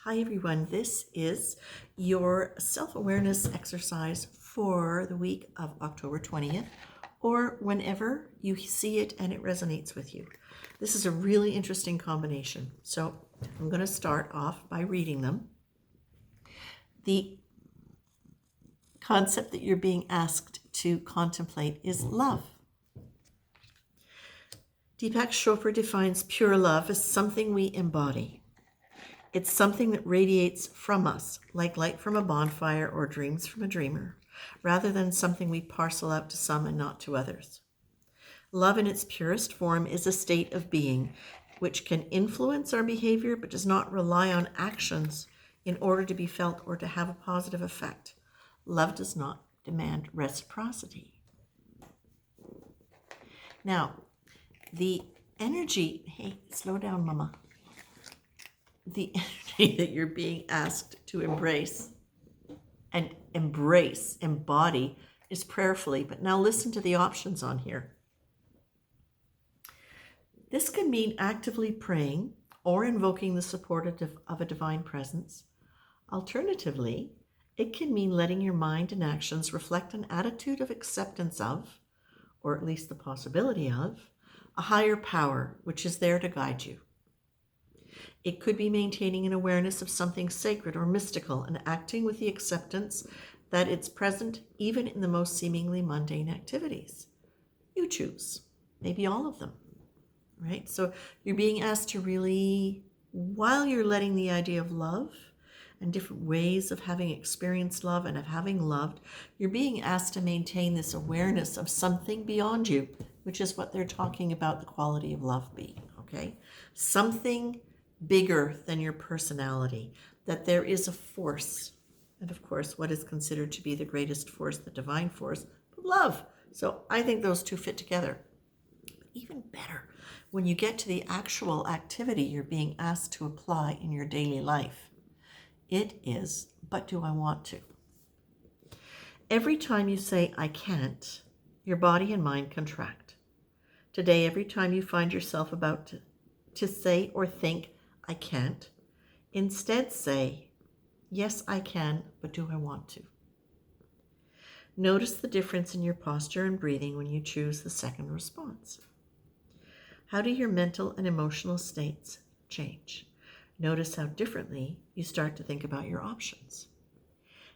Hi everyone, this is your self-awareness exercise for the week of October 20th, or whenever you see it and it resonates with you. This is a really interesting combination. So I'm going to start off by reading them. The concept that you're being asked to contemplate is love. Deepak Chopra defines pure love as something we embody. It's something that radiates from us, like light from a bonfire or dreams from a dreamer, rather than something we parcel out to some and not to others. Love in its purest form is a state of being which can influence our behavior but does not rely on actions in order to be felt or to have a positive effect. Love does not demand reciprocity. Now, the energy, hey, slow down, mama. The energy that you're being asked to embrace and embody is prayerfully. But now listen to the options on here. This can mean actively praying or invoking the support of a divine presence. Alternatively, it can mean letting your mind and actions reflect an attitude of acceptance of, or at least the possibility of, a higher power which is there to guide you. It could be maintaining an awareness of something sacred or mystical and acting with the acceptance that it's present even in the most seemingly mundane activities. You choose, maybe all of them, right? So you're being asked to really, while you're letting the idea of love and different ways of having experienced love and of having loved, you're being asked to maintain this awareness of something beyond you, which is what they're talking about the quality of love being, okay? Something bigger than your personality, that there is a force. And of course, what is considered to be the greatest force, the divine force, love. So I think those two fit together. But even better, when you get to the actual activity you're being asked to apply in your daily life, it is, but do I want to? Every time you say, I can't, your body and mind contract. Today, every time you find yourself about to say or think, I can't, instead say, yes, I can, but do I want to? Notice the difference in your posture and breathing when you choose the second response. How do your mental and emotional states change? Notice how differently you start to think about your options.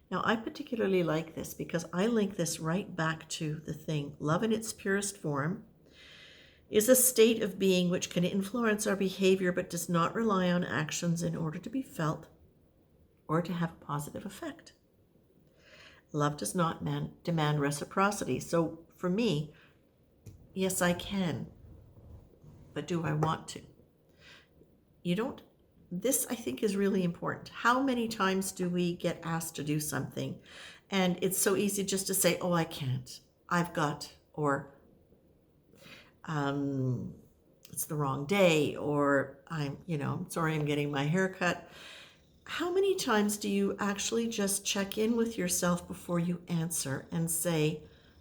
Now, I particularly like this because I link this right back to the thing, love in its purest form is a state of being which can influence our behavior but does not rely on actions in order to be felt or to have a positive effect. Love does not demand reciprocity. So for me, yes, I can, but do I want to? This I think is really important. How many times do we get asked to do something and it's so easy just to say, oh, I can't, I've got, or it's the wrong day, or I'm sorry, I'm getting my hair cut. How many times do you actually just check in with yourself before you answer and say,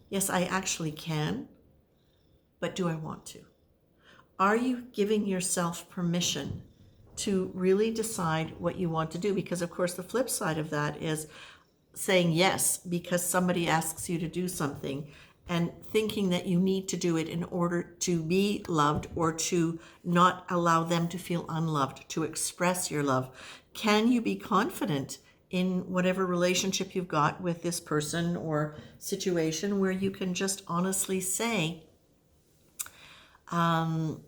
yes, I actually can, but do I want to? Are you giving yourself permission to really decide what you want to do? Because of course the flip side of that is saying yes because somebody asks you to do something and thinking that you need to do it in order to be loved or to not allow them to feel unloved, to express your love. Can you be confident in whatever relationship you've got with this person or situation where you can just honestly say, even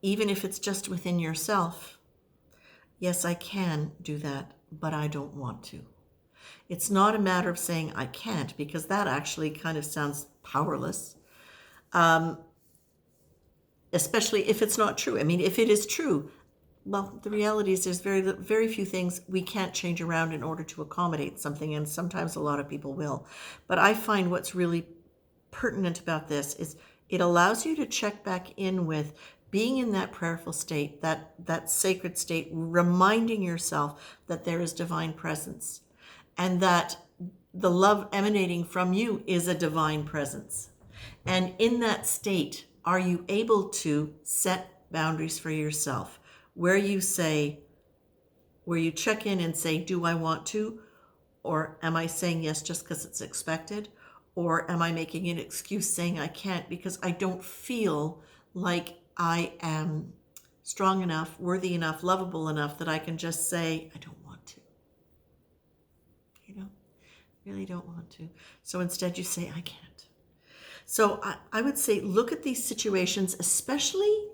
if it's just within yourself, yes, I can do that, but I don't want to. It's not a matter of saying I can't, because that actually kind of sounds powerless, especially if it's not true. I mean, if it is true, well, the reality is there's very few things we can't change around in order to accommodate something, and sometimes a lot of people will. But I find what's really pertinent about this is it allows you to check back in with being in that prayerful state, that sacred state, reminding yourself that there is divine presence and that the love emanating from you is a divine presence. And in that state, are you able to set boundaries for yourself where you say, where you check in and say, do I want to? Or am I saying yes just because it's expected? Or am I making an excuse saying I can't because I don't feel like I am strong enough, worthy enough, lovable enough that I can just say, I don't want to. You know, really don't want to. So instead you say, I can't. So I would say look at these situations, especially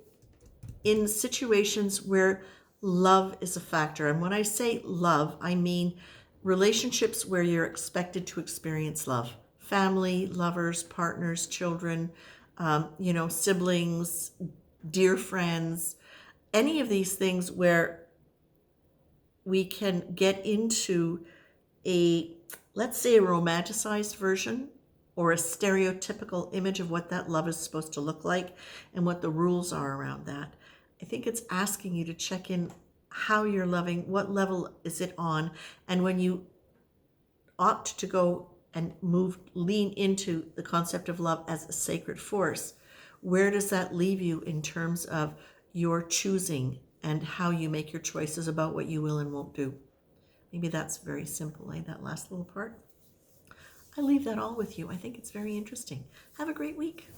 in situations where love is a factor. And when I say love, I mean relationships where you're expected to experience love. Family, lovers, partners, children, siblings, dear friends, any of these things where we can get into a, let's say, a romanticized version or a stereotypical image of what that love is supposed to look like and what the rules are around that. I think it's asking you to check in how you're loving, what level is it on, and when you opt to go and lean into the concept of love as a sacred force, where does that leave you in terms of your choosing and how you make your choices about what you will and won't do? Maybe that's very simple, that last little part. I leave that all with you. I think it's very interesting. Have a great week.